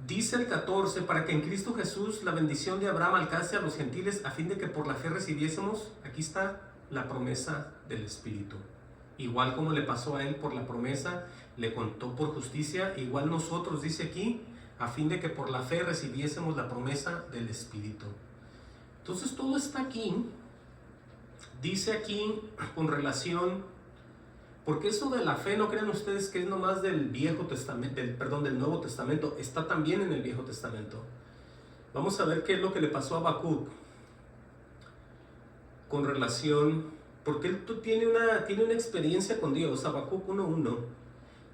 Dice el 14, para que en Cristo Jesús la bendición de Abraham alcance a los gentiles, a fin de que por la fe recibiésemos, aquí está, la promesa del Espíritu. Igual como le pasó a él por la promesa, le contó por justicia, igual nosotros, dice aquí, a fin de que por la fe recibiésemos la promesa del Espíritu. Entonces todo está aquí. Dice aquí con relación, porque eso de la fe, no crean ustedes que es nomás del Viejo Testamento, del Nuevo Testamento, está también en el Viejo Testamento. Vamos a ver qué es lo que le pasó a Habacuc con relación, porque él tiene una experiencia con Dios. Habacuc 1:1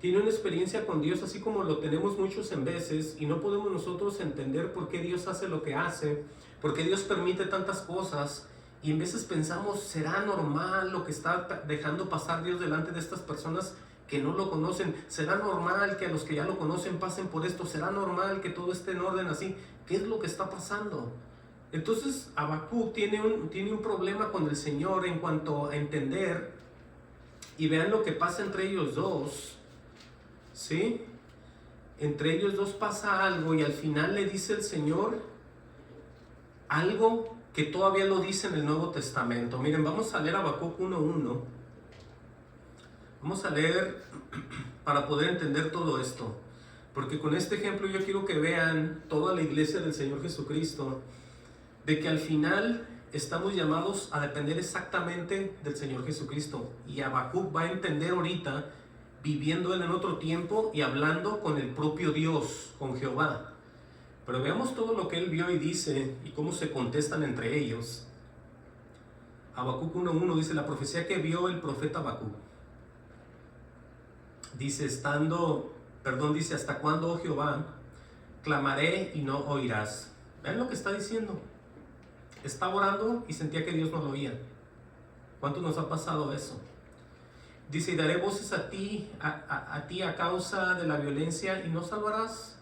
tiene una experiencia con Dios, así como lo tenemos muchos en veces, y no podemos nosotros entender por qué Dios hace lo que hace, por qué Dios permite tantas cosas. Y en veces pensamos, ¿será normal lo que está dejando pasar Dios delante de estas personas que no lo conocen? ¿Será normal que a los que ya lo conocen pasen por esto? ¿Será normal que todo esté en orden así? ¿Qué es lo que está pasando? Entonces Habacuc tiene un problema con el Señor en cuanto a entender, y vean lo que pasa entre ellos dos, ¿sí? Entre ellos dos pasa algo y al final le dice el Señor algo que todavía lo dice en el Nuevo Testamento. Miren, vamos a leer Habacuc 1:1. Vamos a leer para poder entender todo esto. Porque con este ejemplo yo quiero que vean toda la iglesia del Señor Jesucristo, de que al final estamos llamados a depender exactamente del Señor Jesucristo. Y Habacuc va a entender ahorita, viviendo él en otro tiempo y hablando con el propio Dios, con Jehová. Pero veamos todo lo que él vio y dice y cómo se contestan entre ellos. Habacuc 1:1 dice, la profecía que vio el profeta Habacuc. Dice, dice, ¿hasta cuándo, oh Jehová, clamaré y no oirás? Vean lo que está diciendo. Está orando y sentía que Dios no lo oía. ¿Cuánto nos ha pasado eso? Dice, y daré voces a ti a causa de la violencia y no salvarás.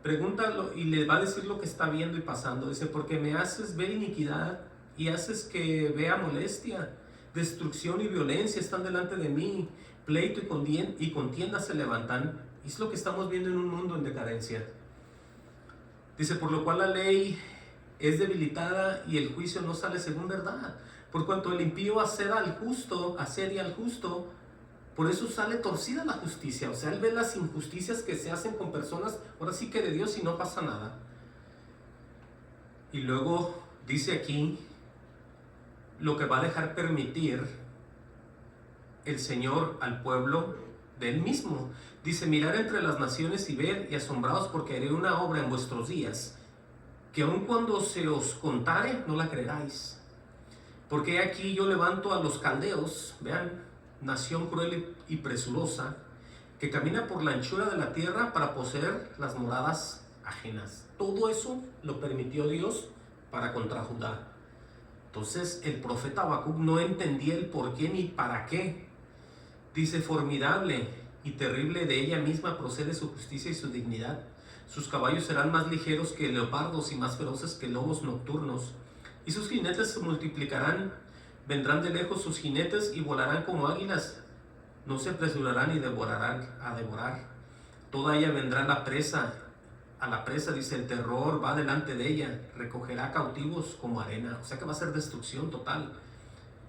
Pregúntalo y le va a decir lo que está viendo y pasando. Dice, porque me haces ver iniquidad y haces que vea molestia. destrucción y violencia están delante de mí, pleito y contienda se levantan. Y es lo que estamos viendo en un mundo en decadencia. Dice, por lo cual la ley es debilitada y el juicio no sale según verdad. Por cuanto el impío asedia al justo, por eso sale torcida la justicia. O sea, él ve las injusticias que se hacen con personas, ahora sí que de Dios, y no pasa nada. Y luego dice aquí lo que va a dejar permitir el Señor al pueblo de Él mismo. Dice, mirar entre las naciones y ver, y asombrados porque haré una obra en vuestros días, que aun cuando se os contare, no la creeráis. Porque aquí yo levanto a los caldeos, vean, nación cruel y presurosa, que camina por la anchura de la tierra para poseer las moradas ajenas. Todo eso lo permitió Dios para contra Judá. Entonces el profeta Habacuc no entendía el por qué ni para qué. Dice, formidable y terrible de ella misma procede su justicia y su dignidad. Sus caballos serán más ligeros que leopardos y más feroces que lobos nocturnos. Y sus jinetes se multiplicarán, vendrán de lejos sus jinetes y volarán como águilas. No se apresurarán y devorarán a devorar. Toda ella vendrá a la presa, dice, el terror va delante de ella, recogerá cautivos como arena. O sea que va a ser destrucción total.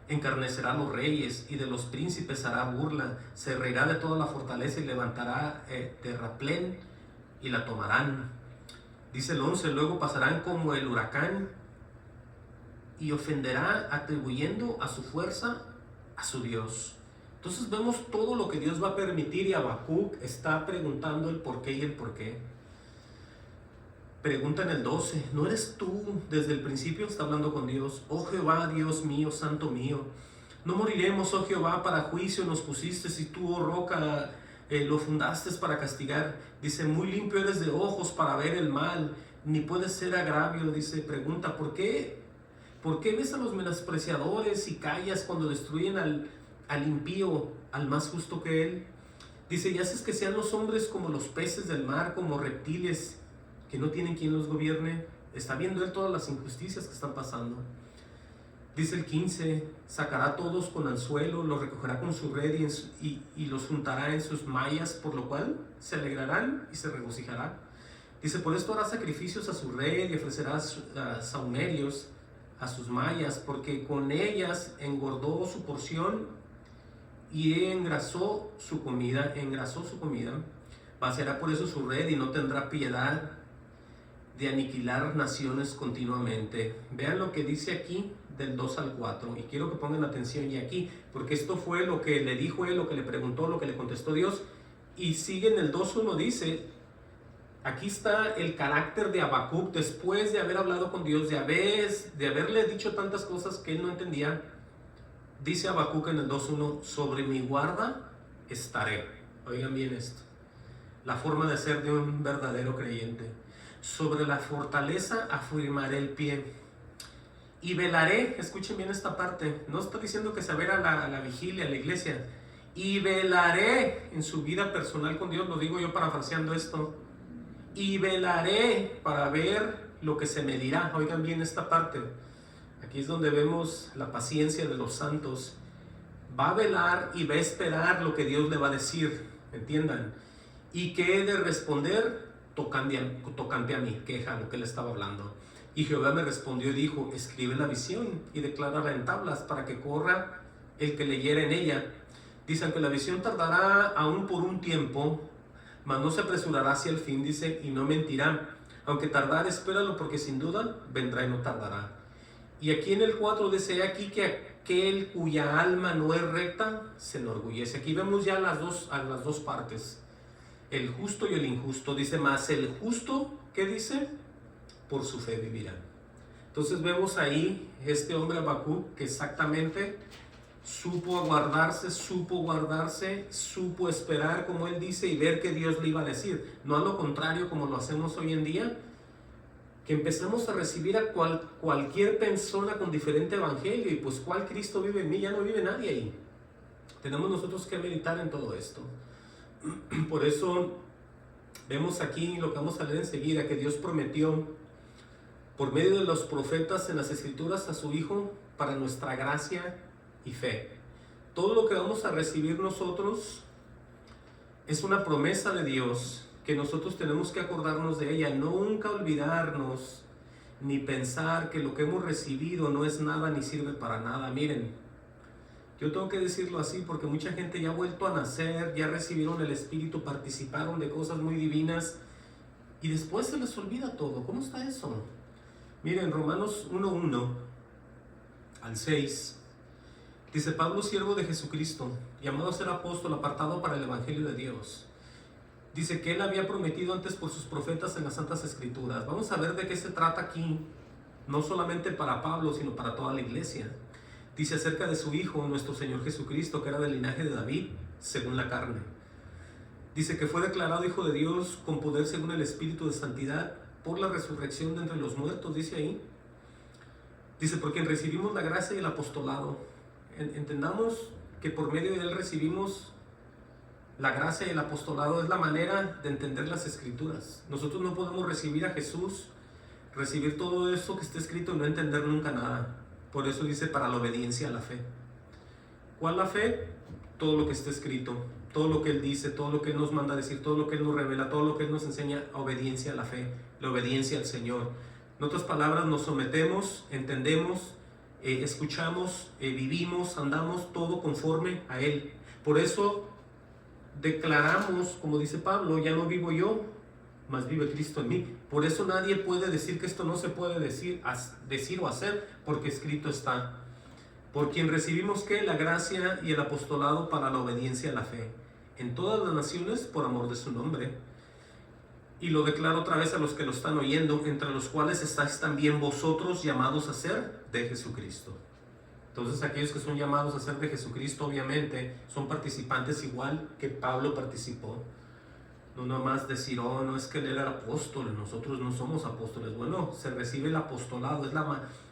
Encarnecerá a los reyes y de los príncipes hará burla, se reirá de toda la fortaleza y levantará terraplén y la tomarán. Dice el 11, luego pasarán como el huracán y ofenderá atribuyendo a su fuerza a su Dios. Entonces vemos todo lo que Dios va a permitir y Habacuc está preguntando el por qué y el por qué. Pregunta en el 12, ¿no eres tú desde el principio? Está hablando con Dios. Oh Jehová, Dios mío, santo mío, no moriremos, oh Jehová, para juicio nos pusiste, y tú, oh roca, lo fundaste para castigar. Dice, muy limpio eres de ojos para ver el mal, ni puedes ser agravio. Dice, pregunta, ¿por qué ves a los menospreciadores y callas cuando destruyen al impío, al más justo que él? Dice, y haces que sean los hombres como los peces del mar, como reptiles que no tienen quien los gobierne. Está viendo él todas las injusticias que están pasando. Dice el 15, sacará a todos con anzuelo, los recogerá con su red y los juntará en sus mallas, por lo cual se alegrarán y se regocijará. Dice, por esto hará sacrificios a su red y ofrecerá sahumerios a sus mallas, porque con ellas engordó su porción y engrasó su comida. Vaciará por eso su red y no tendrá piedad de aniquilar naciones continuamente. Vean lo que dice aquí del 2 al 4, y quiero que pongan atención y aquí, porque esto fue lo que le dijo él, lo que le preguntó, lo que le contestó Dios, y sigue en el 2.1, dice, aquí está el carácter de Habacuc después de haber hablado con Dios, de haberle dicho tantas cosas que él no entendía. Dice Habacuc en el 2.1, sobre mi guarda estaré. Oigan bien esto, la forma de ser de un verdadero creyente. Sobre la fortaleza afirmaré el pie y velaré. Escuchen bien esta parte, no está diciendo que se verá a la vigilia, a la iglesia. Y velaré en su vida personal con Dios, lo digo yo parafraseando esto. Y velaré para ver lo que se me dirá. Oigan bien esta parte, aquí es donde vemos la paciencia de los santos. Va a velar y va a esperar lo que Dios le va a decir, entiendan. Y que he de responder tocante a mi queja, lo que él estaba hablando. Y Jehová me respondió y dijo, escribe la visión y declárala en tablas para que corra el que leyere en ella. Dicen que la visión tardará aún por un tiempo, mas no se apresurará hacia el fin, dice, y no mentirá. Aunque tardar, espéralo, porque sin duda vendrá y no tardará. Y aquí en el 4 dice, aquí que aquel cuya alma no es recta se enorgullece. Aquí vemos ya las dos partes, el justo y el injusto. Dice más, el justo, ¿qué dice? Por su fe vivirá. Entonces vemos ahí este hombre Habacuc que exactamente supo guardarse, supo esperar como él dice y ver que Dios le iba a decir. No a lo contrario como lo hacemos hoy en día, que empezamos a recibir a cualquier persona con diferente evangelio y pues ¿cuál Cristo vive en mí? Ya no vive nadie ahí. Tenemos nosotros que meditar en todo esto. Por eso vemos aquí lo que vamos a leer enseguida, que Dios prometió por medio de los profetas en las escrituras a su Hijo para nuestra gracia y fe. Todo lo que vamos a recibir nosotros es una promesa de Dios que nosotros tenemos que acordarnos de ella, nunca olvidarnos ni pensar que lo que hemos recibido no es nada ni sirve para nada. Miren, yo tengo que decirlo así porque mucha gente ya ha vuelto a nacer, ya recibieron el Espíritu, participaron de cosas muy divinas y después se les olvida todo. ¿Cómo está eso? Miren, Romanos 1:1 al 6, dice: Pablo, siervo de Jesucristo, llamado a ser apóstol, apartado para el Evangelio de Dios. Dice que él había prometido antes por sus profetas en las Santas Escrituras. Vamos a ver de qué se trata aquí, no solamente para Pablo, sino para toda la iglesia. Dice acerca de su Hijo, nuestro Señor Jesucristo, que era del linaje de David, según la carne. Dice que fue declarado Hijo de Dios con poder según el Espíritu de Santidad, por la resurrección de entre los muertos, dice ahí. Dice, por quien recibimos la gracia y el apostolado. Entendamos que por medio de él recibimos la gracia y el apostolado. Es la manera de entender las Escrituras. Nosotros no podemos recibir a Jesús, recibir todo eso que está escrito y no entender nunca nada. Por eso dice, para la obediencia a la fe. ¿Cuál la fe? Todo lo que está escrito, todo lo que él dice, todo lo que él nos manda a decir, todo lo que él nos revela, todo lo que él nos enseña, obediencia a la fe, la obediencia al Señor. En otras palabras, nos sometemos, entendemos, escuchamos, vivimos, andamos todo conforme a él. Por eso declaramos, como dice Pablo, ya no vivo yo, mas vive Cristo en mí. Por eso nadie puede decir que esto no se puede decir o hacer, porque escrito está. Por quien recibimos ¿qué? La gracia y el apostolado para la obediencia a la fe, en todas las naciones por amor de su nombre. Y lo declaro otra vez a los que lo están oyendo, entre los cuales estáis también vosotros llamados a ser de Jesucristo. Entonces aquellos que son llamados a ser de Jesucristo obviamente son participantes igual que Pablo participó. No nomás decir, oh, no es que él era apóstol, nosotros no somos apóstoles. Bueno, se recibe el apostolado,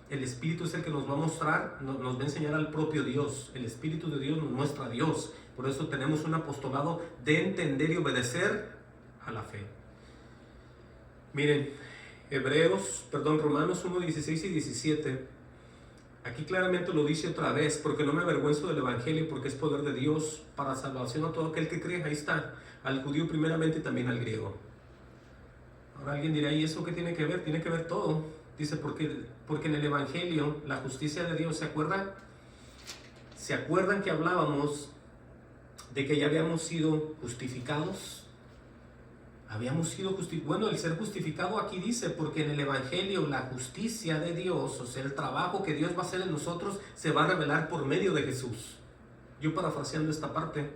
el Espíritu es el que nos va a mostrar, nos va a enseñar al propio Dios. El Espíritu de Dios nos muestra a Dios. Por eso tenemos un apostolado de entender y obedecer a la fe. Miren, Romanos 1, 16 y 17. Aquí claramente lo dice otra vez, porque no me avergüenzo del Evangelio, porque es poder de Dios para salvación a todo aquel que cree. Ahí está, al judío primeramente y también al griego. Ahora alguien dirá, ¿y eso qué tiene que ver? Tiene que ver todo. Dice, porque en el Evangelio, la justicia de Dios, ¿se acuerdan? ¿Se acuerdan que hablábamos de que ya habíamos sido justificados? Bueno, el ser justificado aquí dice, porque en el Evangelio la justicia de Dios, o sea, el trabajo que Dios va a hacer en nosotros, se va a revelar por medio de Jesús. Yo parafraseando esta parte,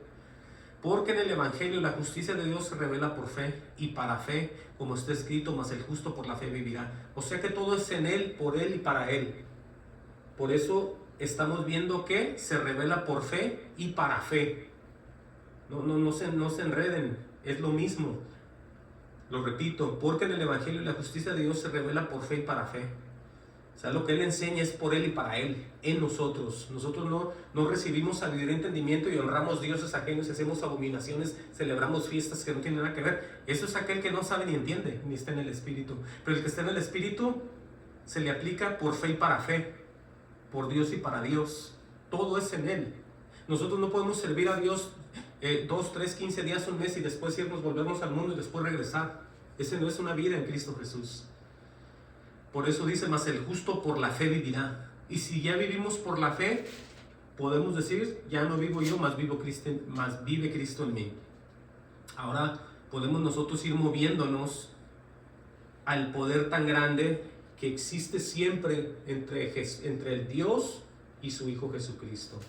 porque en el Evangelio la justicia de Dios se revela por fe, y para fe, como está escrito, mas el justo por la fe vivirá. O sea que todo es en Él, por Él y para Él. Por eso estamos viendo que se revela por fe y para fe. No se enreden, es lo mismo. Lo repito, porque en el Evangelio la justicia de Dios se revela por fe y para fe. O sea, lo que Él enseña es por Él y para Él, en nosotros. Nosotros no recibimos sabiduría y entendimiento y honramos dioses ajenos, hacemos abominaciones, celebramos fiestas que no tienen nada que ver. Eso es aquel que no sabe ni entiende, ni está en el Espíritu. Pero el que está en el Espíritu se le aplica por fe y para fe, por Dios y para Dios. Todo es en Él. Nosotros no podemos servir a Dios 2, 3, 15 días, un mes y después irnos, volvernos al mundo y después regresar. Ese no es una vida en Cristo Jesús. Por eso dice, mas el justo por la fe vivirá. Y si ya vivimos por la fe, podemos decir, ya no vivo yo, mas vive Cristo en mí. Ahora podemos nosotros ir moviéndonos al poder tan grande que existe siempre entre el Dios y su Hijo Jesucristo.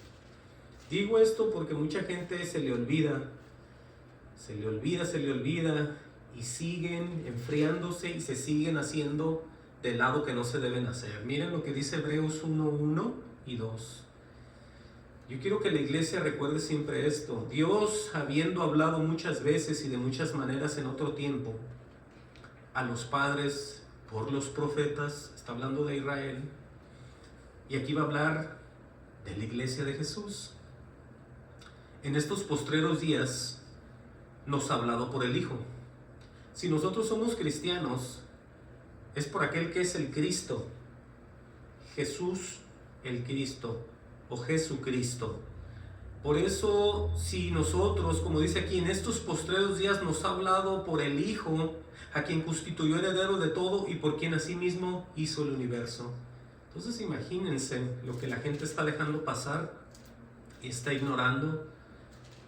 Digo esto porque mucha gente se le olvida y siguen enfriándose y se siguen haciendo del lado que no se deben hacer. Miren lo que dice Hebreos 1:1 y 2. Yo quiero que la iglesia recuerde siempre esto. Dios, habiendo hablado muchas veces y de muchas maneras en otro tiempo a los padres por los profetas, está hablando de Israel, y aquí va a hablar de la iglesia de Jesús. En estos postreros días nos ha hablado por el Hijo. Si nosotros somos cristianos, es por aquel que es el Cristo, Jesús el Cristo, o Jesucristo. Por eso, si nosotros, como dice aquí, en estos postreros días nos ha hablado por el Hijo, a quien constituyó heredero de todo y por quien asimismo hizo el universo. Entonces imagínense lo que la gente está dejando pasar y está ignorando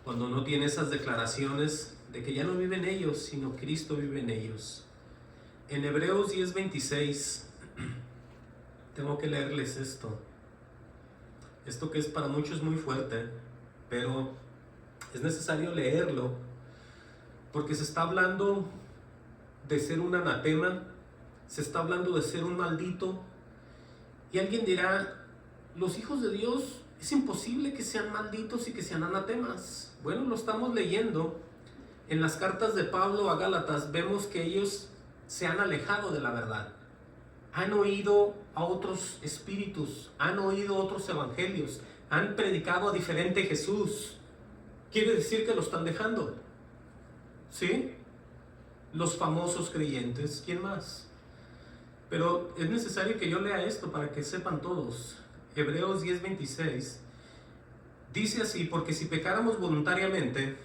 cuando no tiene esas declaraciones de que ya no viven ellos, sino Cristo vive en ellos. En Hebreos 10:26 tengo que leerles esto que es para muchos muy fuerte, pero es necesario leerlo porque se está hablando de ser un anatema, se está hablando de ser un maldito, y alguien dirá, los hijos de Dios es imposible que sean malditos y que sean anatemas. Bueno, lo estamos leyendo en las cartas de Pablo a Gálatas, vemos que ellos se han alejado de la verdad, han oído a otros espíritus, han oído otros evangelios, han predicado a diferente Jesús. Quiere decir que lo están dejando, ¿sí? Los famosos creyentes, ¿quién más? Pero es necesario que yo lea esto para que sepan todos. Hebreos 10:26 dice así: porque si pecáramos voluntariamente,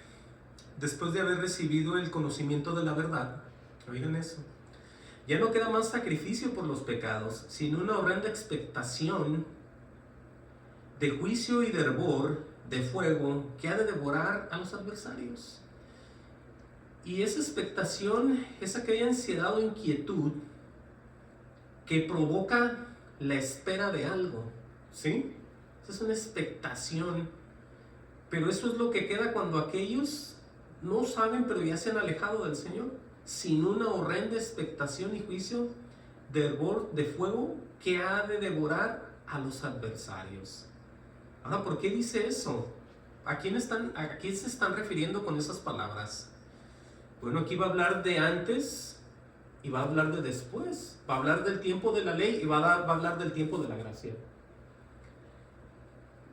después de haber recibido el conocimiento de la verdad, oigan eso, ya no queda más sacrificio por los pecados, sino una horrenda expectación de juicio y de hervor de fuego que ha de devorar a los adversarios. Y esa expectación es aquella ansiedad o inquietud que provoca la espera de algo, ¿sí? Esa es una expectación, pero eso es lo que queda cuando aquellos no saben, pero ya se han alejado del Señor, sin una horrenda expectación y juicio de hervor de fuego que ha de devorar a los adversarios. Ahora, ¿por qué dice eso? ¿A quién se están refiriendo con esas palabras? Bueno, aquí va a hablar de antes y va a hablar de después. Va a hablar del tiempo de la ley y va a hablar del tiempo de la gracia.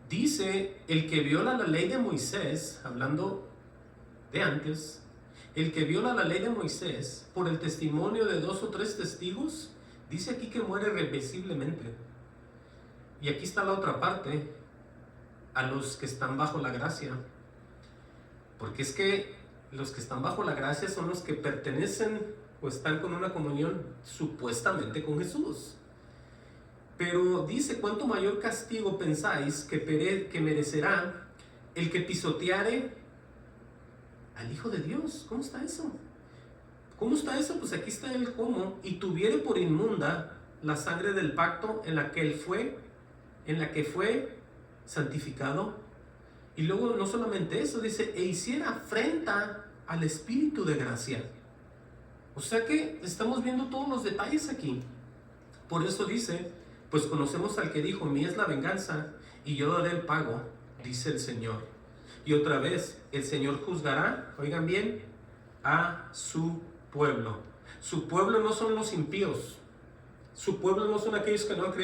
Dice, el que viola la ley de Moisés, hablando de antes, el que viola la ley de Moisés por el testimonio de 2 o 3 testigos, dice aquí que muere irreversiblemente. Y aquí está la otra parte, a los que están bajo la gracia. Porque es que los que están bajo la gracia son los que pertenecen o están con una comunión supuestamente con Jesús. Pero dice, ¿cuánto mayor castigo pensáis que merecerá el que pisoteare al Hijo de Dios? ¿Cómo está eso? ¿Cómo está eso? Pues aquí está el cómo. Y tuviere por inmunda la sangre del pacto en la que fue santificado. Y luego no solamente eso, dice, e hiciera afrenta al Espíritu de gracia. O sea que estamos viendo todos los detalles aquí. Por eso dice, pues conocemos al que dijo, mía es la venganza y yo daré el pago, dice el Señor. Y otra vez, el Señor juzgará, oigan bien, a su pueblo. Su pueblo no son los impíos. Su pueblo no son aquellos que no han creído